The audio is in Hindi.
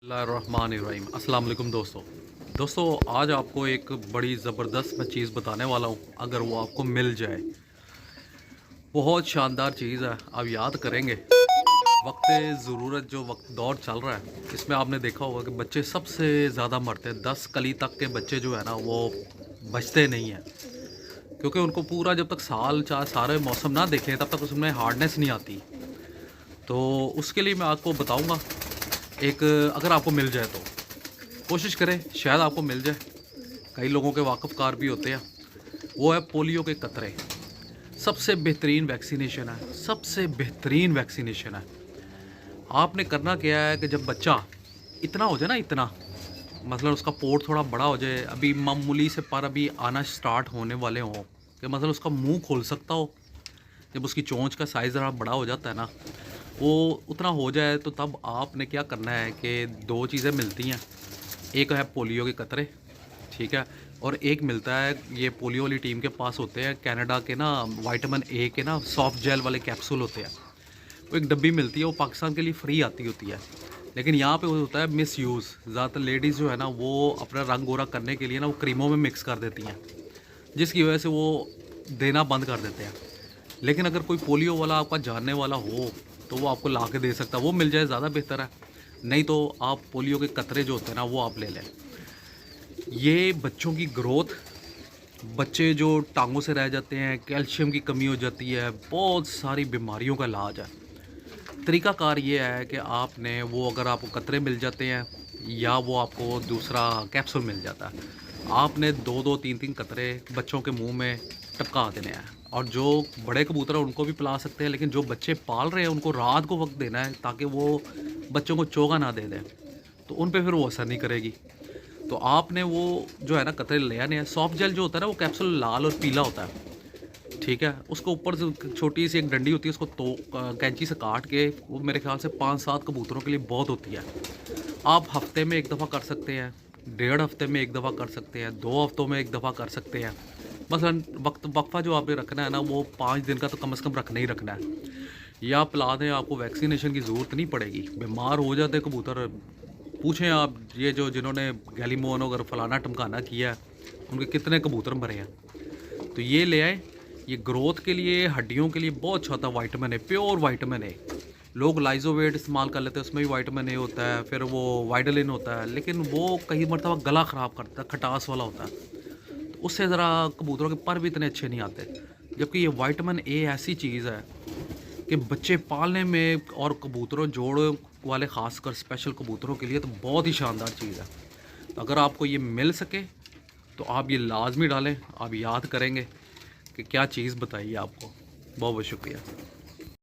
बिस्मिल्लाहिर्रहमानिर्रहीम। अस्सलाम वालेकुम दोस्तों, आज आपको एक बड़ी ज़बरदस्त मैं चीज़ बताने वाला हूँ। अगर वो आपको मिल जाए, बहुत शानदार चीज़ है। आप याद करेंगे वक्त ज़रूरत जो वक्त दौर चल रहा है, इसमें आपने देखा होगा कि बच्चे सबसे ज़्यादा मरते हैं। 10 कली तक के बच्चे जो है ना, वो बचते नहीं हैं, क्योंकि उनको पूरा जब तक साल चार सारे मौसम ना देखें तब तक उसमें हार्डनेस नहीं आती। तो उसके लिए मैं आपको बताऊँगा एक, अगर आपको मिल जाए तो कोशिश करें, शायद आपको मिल जाए। कई लोगों के वाकफ़कार भी होते हैं। वो है पोलियो के कतरे। सबसे बेहतरीन वैक्सीनेशन है, सबसे बेहतरीन वैक्सीनेशन है। आपने करना क्या है कि जब बच्चा इतना हो जाए ना, इतना मतलब उसका पोर्ट थोड़ा बड़ा हो जाए, अभी मामूली से पर अभी आना स्टार्ट होने वाले हों, कि मतलब उसका मुंह खोल सकता हो। जब उसकी चोंच का साइज़ ज़रा बड़ा हो जाता है ना, वो उतना हो जाए, तो तब आपने क्या करना है कि दो चीज़ें मिलती हैं। एक है पोलियो के कतरे, ठीक है, और एक मिलता है, ये पोलियो वाली टीम के पास होते हैं कनाडा के ना, विटामिन ए के ना सॉफ्ट जेल वाले कैप्सूल होते हैं। वो एक डब्बी मिलती है, वो पाकिस्तान के लिए फ्री आती होती है। लेकिन यहाँ पे वो होता है मिस यूज़। ज़्यादातर लेडीज़ जो है ना, वो अपना रंग गोरा करने के लिए ना वो क्रीमों में मिक्स कर देती हैं, जिसकी वजह से वो देना बंद कर देते हैं। लेकिन अगर कोई पोलियो वाला आपका जानने वाला हो, तो वो आपको ला के दे सकता है। वो मिल जाए ज़्यादा बेहतर है। नहीं तो आप पोलियो के कतरे जो होते हैं ना, वो आप ले लें। ये बच्चों की ग्रोथ, बच्चे जो टांगों से रह जाते हैं, कैल्शियम की कमी हो जाती है, बहुत सारी बीमारियों का इलाज है। तरीक़ाकार ये है कि आपने वो, अगर आपको कतरे मिल जाते हैं या वो आपको दूसरा कैप्सूल मिल जाता है, आपने 2-2 3-3 कतरे बच्चों के मुंह में टपका देने हैं। और जो बड़े कबूतर हैं उनको भी पिला सकते हैं, लेकिन जो बच्चे पाल रहे हैं उनको रात को वक्त देना है, ताकि वो बच्चों को चोगा ना दे दें, तो उन पे फिर वो असर नहीं करेगी। तो आपने वो जो है ना कतरे ले आने हैं। सॉफ्ट जेल जो होता है ना, वो कैप्सूल लाल और पीला होता है, ठीक है। उसको ऊपर से छोटी सी एक डंडी होती है, उसको तो कैंची से काट के, वो मेरे ख्याल से 5-7 कबूतरों के लिए बहुत होती है। आप हफ्ते में एक दफ़ा कर सकते हैं, डेढ़ हफ्ते में एक दफ़ा कर सकते हैं, 2 हफ्तों में एक दफ़ा कर सकते हैं। मसलन वक्फा जो आपने रखना है ना, वो 5 दिन का तो कम से कम रखना ही रखना है। या पिला दें, आपको वैक्सीनेशन की ज़रूरत नहीं पड़ेगी। बीमार हो जाते कबूतर, पूछें आप ये जो जिन्होंने गैलीमोन वगैरह फलाना टमकाना किया है, उनके कितने कबूतर मरे हैं। तो ये ले आए। ये ग्रोथ के लिए, हड्डियों के लिए बहुत अच्छा होता है। Vitamin A, pure vitamin A. लोग लाइजोवेट इस्तेमाल कर लेते हैं, उसमें भी विटामिन ए होता है, फिर वो वाइडलिन होता है, लेकिन वो कई मरतबा गला ख़राब करता है, खटास वाला होता है, तो उससे ज़रा कबूतरों के पर भी इतने अच्छे नहीं आते। जबकि ये विटामिन ए ऐसी चीज़ है कि बच्चे पालने में और कबूतरों जोड़ वाले, ख़ासकर स्पेशल कबूतरों के लिए तो बहुत ही शानदार चीज़ है। तो अगर आपको ये मिल सके तो आप ये लाजमी डालें। आप याद करेंगे कि क्या चीज़ बताइए आपको। बहुत बहुत शुक्रिया।